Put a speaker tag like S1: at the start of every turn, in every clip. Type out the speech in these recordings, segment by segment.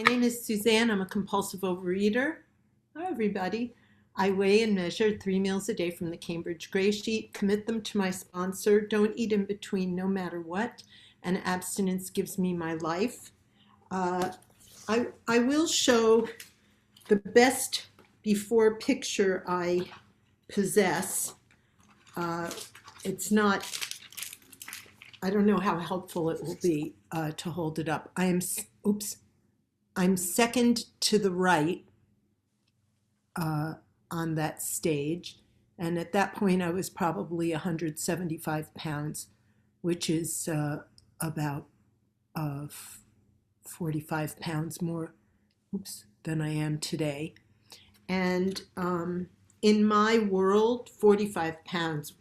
S1: My name is Suzanne. I'm a compulsive overeater. Hi, everybody. I weigh and measure 3 meals a day from the Cambridge Gray Sheet, commit them to my sponsor, don't eat in between no matter what, and abstinence gives me my life. Uh, I will show the best before picture I possess. Uh, it's not, I don't know how helpful it will be to hold it up. I'm second to the right uh, on that stage. And at that point, I was probably 175 pounds, which is about uh, 45 pounds more than I am today. And in my world, 45 pounds,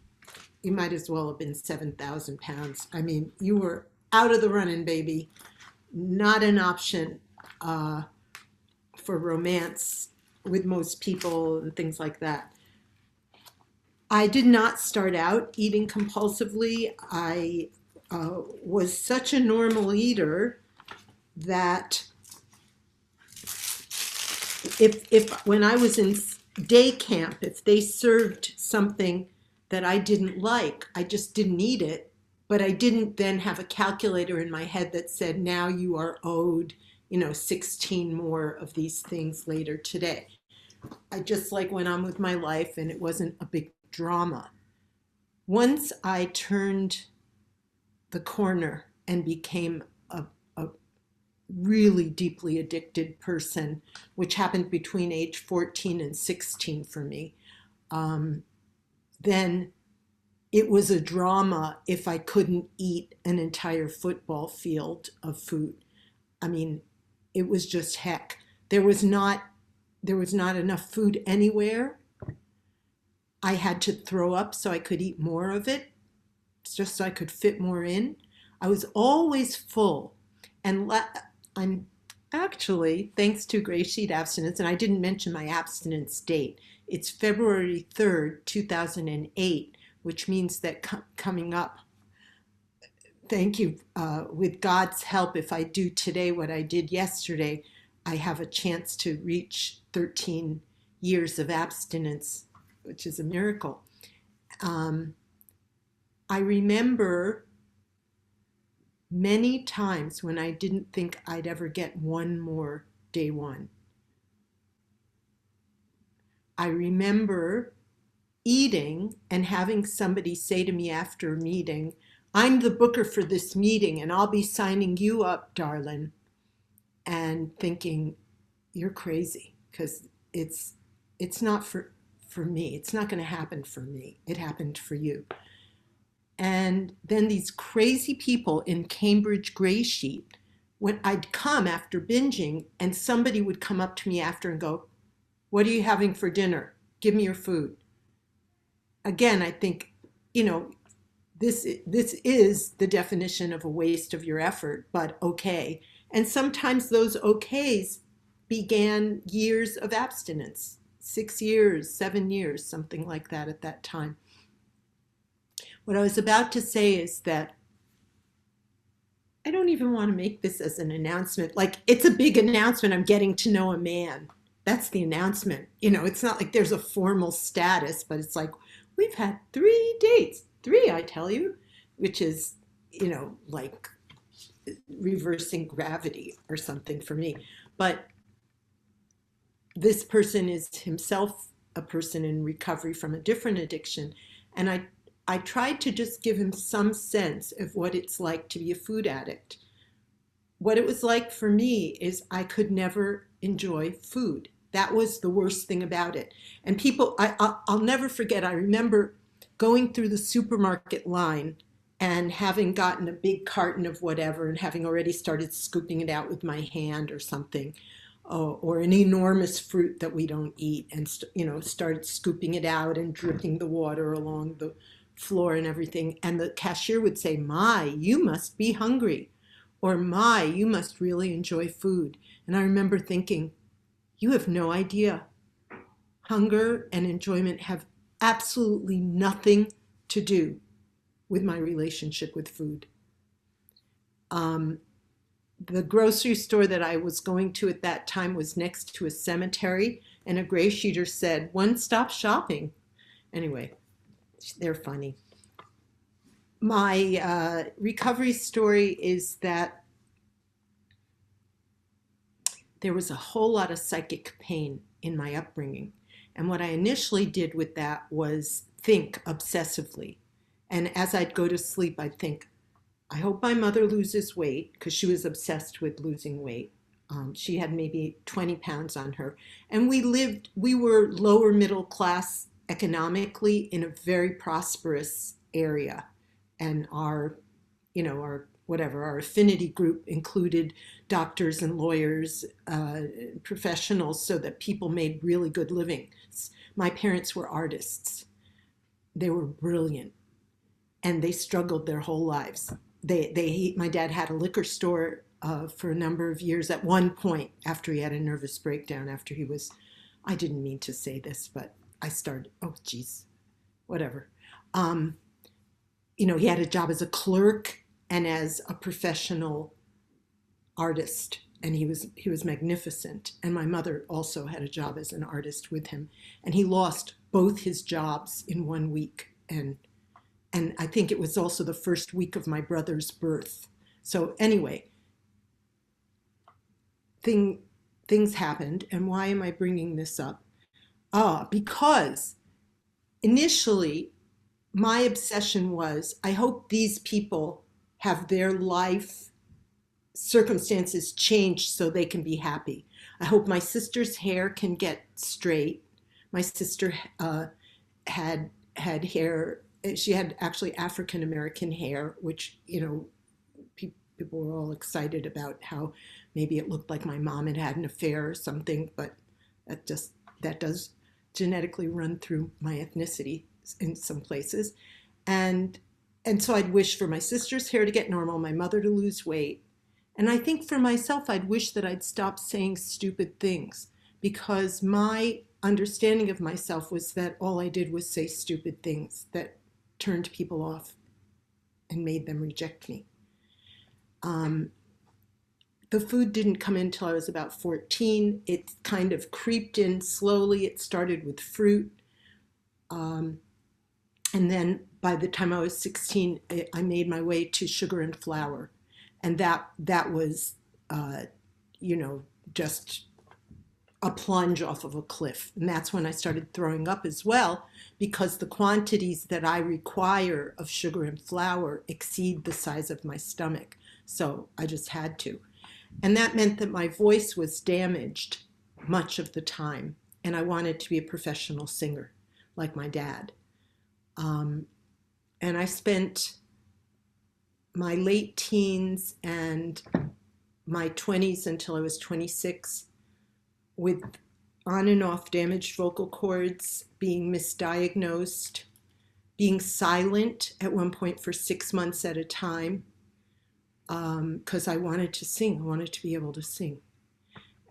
S1: you might as well have been 7,000 pounds. I mean, you were out of the running, baby. Not an option for romance with most people and things like that. I did not start out eating compulsively. I was such a normal eater that if when I was in day camp, if they served something that I didn't like, I just didn't eat it. But I didn't then have a calculator in my head that said, now you are owed 16 more of these things later today. I just went on with my life and it wasn't a big drama. Once I turned the corner and became a really deeply addicted person, which happened between age 14 and 16 for me, then it was a drama if I couldn't eat an entire football field of food. I mean, it was just heck. There was not enough food anywhere. I had to throw up so I could eat more of it, just so I could fit more in. I was always full. And I'm actually, thanks to Gray Sheet Abstinence, and I didn't mention my abstinence date, it's February 3rd, 2008, which means that coming up, thank you, with God's help, if I do today what I did yesterday, I have a chance to reach 13 years of abstinence, which is a miracle. I remember many times when I didn't think I'd ever get one more day one. I remember eating and having somebody say to me after a meeting, I'm the booker for this meeting and I'll be signing you up, darling. And thinking, you're crazy, because it's not for me. It's not going to happen for me. It happened for you. And then these crazy people in Cambridge Gray Sheet, when I'd come after binging and somebody would come up to me after and go, what are you having for dinner? Give me your food. Again, I think, this is the definition of a waste of your effort, but okay. And sometimes those okays began years of abstinence, 6 years, 7 years, something like that at that time. What I was about to say is that I don't even want to make this as an announcement. It's a big announcement. I'm getting to know a man. That's the announcement. It's not like there's a formal status, but it's like, we've had 3 dates. 3, I tell you, which is, like reversing gravity or something for me. But this person is himself a person in recovery from a different addiction. And I tried to just give him some sense of what it's like to be a food addict. What it was like for me is I could never enjoy food. That was the worst thing about it. And people, I'll never forget, I remember going through the supermarket line and having gotten a big carton of whatever and having already started scooping it out with my hand or something, or an enormous fruit that we don't eat, and started scooping it out and dripping the water along the floor and everything. And the cashier would say, my, you must be hungry, or my, you must really enjoy food. And I remember thinking, you have no idea. Hunger and enjoyment have absolutely nothing to do with my relationship with food. the grocery store that I was going to at that time was next to a cemetery, and a gray sheeter said, "One-stop shopping." Anyway, they're funny. My recovery story is that there was a whole lot of psychic pain in my upbringing. And what I initially did with that was think obsessively. And as I'd go to sleep, I'd think, I hope my mother loses weight, because she was obsessed with losing weight. She had maybe 20 pounds on her. And we were lower middle class economically in a very prosperous area. And our affinity group included doctors and lawyers, professionals, so that people made really good livings. My parents were artists. They were brilliant, and they struggled their whole lives. My dad had a liquor store for a number of years at one point after he had a nervous breakdown after he was, I didn't mean to say this, but I started, oh geez, whatever. He had a job as a clerk and as a professional artist, and he was magnificent. And my mother also had a job as an artist with him, and he lost both his jobs in 1 week. And I think it was also the first week of my brother's birth. So anyway, things happened. And why am I bringing this up? Because initially my obsession was, I hope these people have their life circumstances changed so they can be happy. I hope my sister's hair can get straight. My sister had hair. She had actually African American hair, which, people were all excited about how maybe it looked like my mom had had an affair or something, but that does genetically run through my ethnicity in some places. And so I'd wish for my sister's hair to get normal, my mother to lose weight. And I think for myself, I'd wish that I'd stop saying stupid things, because my understanding of myself was that all I did was say stupid things that turned people off and made them reject me. The food didn't come in until I was about 14. It kind of creeped in slowly. It started with fruit. And then by the time I was 16, I made my way to sugar and flour. And that was, just a plunge off of a cliff. And that's when I started throwing up as well, because the quantities that I require of sugar and flour exceed the size of my stomach. So I just had to. And that meant that my voice was damaged much of the time. And I wanted to be a professional singer like my dad. And I spent my late teens and my 20s until I was 26 with on and off damaged vocal cords, being misdiagnosed, being silent at one point for 6 months at a time, because I wanted to sing. I wanted to be able to sing.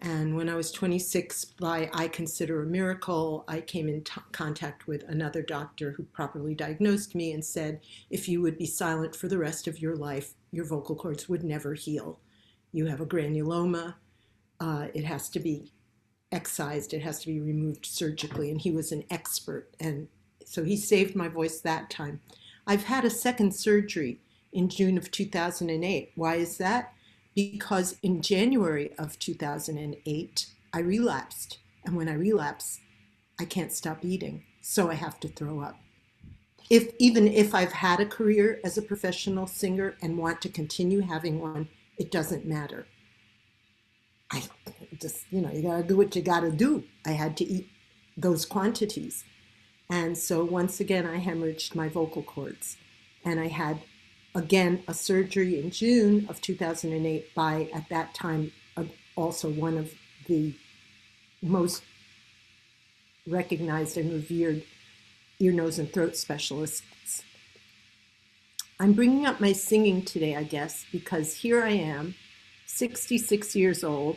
S1: And when I was 26, by I consider a miracle, I came in contact with another doctor who properly diagnosed me and said, if you would be silent for the rest of your life, your vocal cords would never heal. You have a granuloma. It has to be excised. It has to be removed surgically. And he was an expert. And so he saved my voice that time. I've had a second surgery in June of 2008. Why is that? Because in January of 2008, I relapsed. And when I relapse, I can't stop eating. So I have to throw up. Even if I've had a career as a professional singer and want to continue having one, it doesn't matter. I just, you gotta do what you gotta do. I had to eat those quantities. And so once again, I hemorrhaged my vocal cords. And I had, again, a surgery in June of 2008 by, at that time, also one of the most recognized and revered ear, nose, and throat specialists. I'm bringing up my singing today, I guess, because here I am, 66 years old,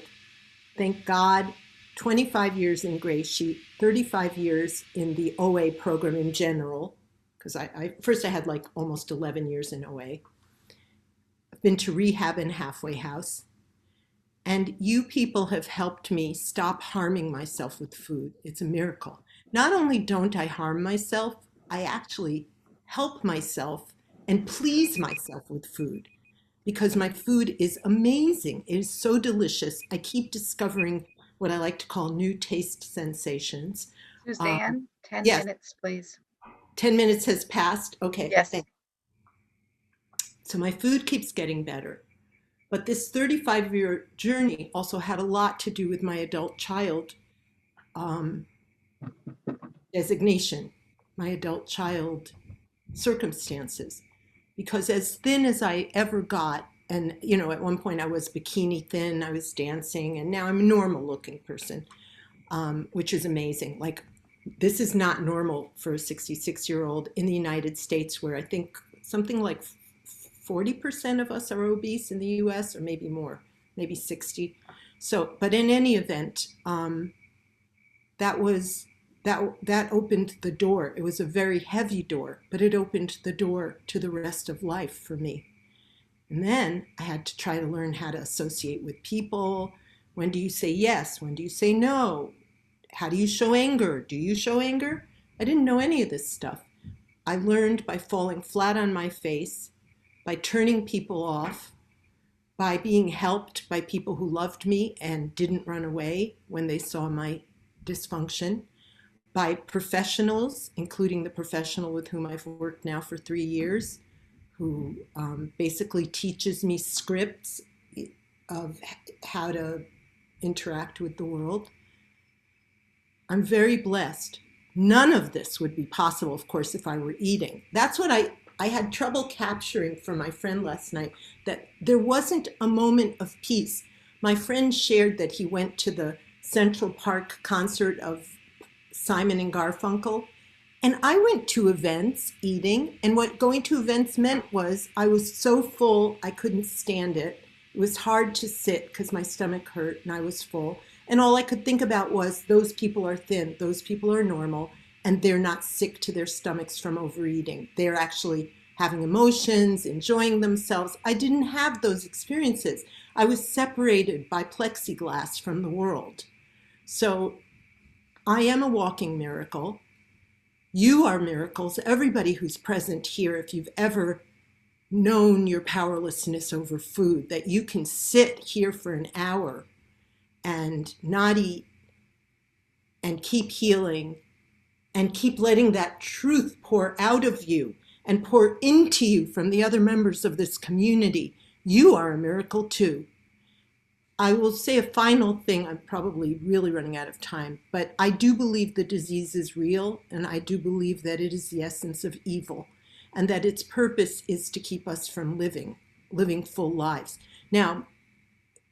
S1: thank God, 25 years in Gray Sheet, 35 years in the OA program in general, because first I had like almost 11 years in OA. I've been to rehab and halfway house. And you people have helped me stop harming myself with food. It's a miracle. Not only don't I harm myself, I actually help myself and please myself with food because my food is amazing. It is so delicious. I keep discovering what I like to call new taste sensations. Um,
S2: Suzanne, 10
S1: yes,
S2: minutes, please.
S1: 10 minutes has passed. Okay,
S2: Yes.
S1: thanks. So my food keeps getting better. But this 35-year journey also had a lot to do with my adult child um, designation, my adult child circumstances. Because as thin as I ever got, and at one point I was bikini thin, I was dancing, and now I'm a normal looking person, which is amazing. Like, this is not normal for a 66-year-old in the United States, where I think something like 40% of us are obese in the US, or maybe more, maybe 60. So, but in any event, that was that opened the door. It was a very heavy door, but it opened the door to the rest of life for me. And then I had to try to learn how to associate with people. When do you say yes? When do you say no? How do you show anger? Do you show anger? I didn't know any of this stuff. I learned by falling flat on my face, by turning people off, by being helped by people who loved me and didn't run away when they saw my dysfunction, by professionals, including the professional with whom I've worked now for 3 years, who basically teaches me scripts of how to interact with the world. I'm very blessed. None of this would be possible, of course, if I were eating. That's what I had trouble capturing from my friend last night, that there wasn't a moment of peace. My friend shared that he went to the Central Park concert of Simon and Garfunkel. And I went to events eating, and what going to events meant was I was so full I couldn't stand it. It was hard to sit because my stomach hurt and I was full. And all I could think about was those people are thin, those people are normal, and they're not sick to their stomachs from overeating. They're actually having emotions, enjoying themselves. I didn't have those experiences. I was separated by plexiglass from the world. So I am a walking miracle. You are miracles. Everybody who's present here, if you've ever known your powerlessness over food, that you can sit here for an hour and not eat and keep healing and keep letting that truth pour out of you and pour into you from the other members of this community. You are a miracle too. I will say a final thing. I'm probably really running out of time, but I do believe the disease is real, and I do believe that it is the essence of evil, and that its purpose is to keep us from living full lives. Now,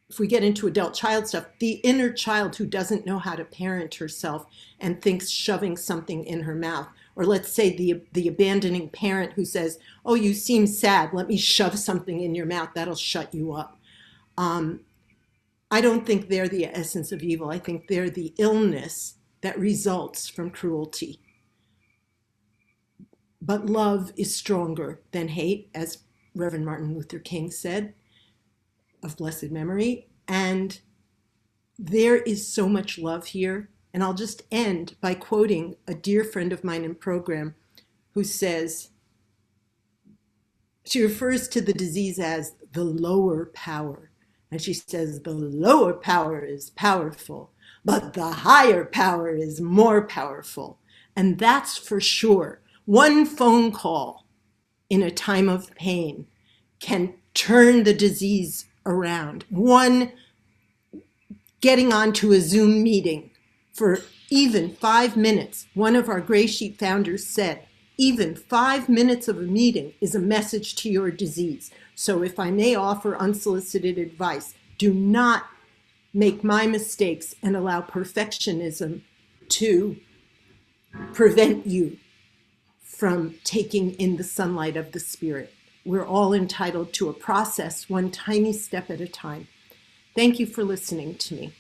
S1: if we get into adult child stuff, the inner child who doesn't know how to parent herself and thinks shoving something in her mouth, or let's say the abandoning parent who says, "Oh, you seem sad, let me shove something in your mouth, that'll shut you up." I don't think they're the essence of evil. I think they're the illness that results from cruelty. But love is stronger than hate, as Reverend Martin Luther King said, of blessed memory. And there is so much love here. And I'll just end by quoting a dear friend of mine in program who says, she refers to the disease as the lower power. And she says, the lower power is powerful, but the higher power is more powerful. And that's for sure. One phone call in a time of pain can turn the disease around. One getting onto a Zoom meeting for even 5 minutes. One of our Gray Sheet founders said, even 5 minutes of a meeting is a message to your disease. So if I may offer unsolicited advice, do not make my mistakes and allow perfectionism to prevent you from taking in the sunlight of the spirit. We're all entitled to a process, one tiny step at a time. Thank you for listening to me.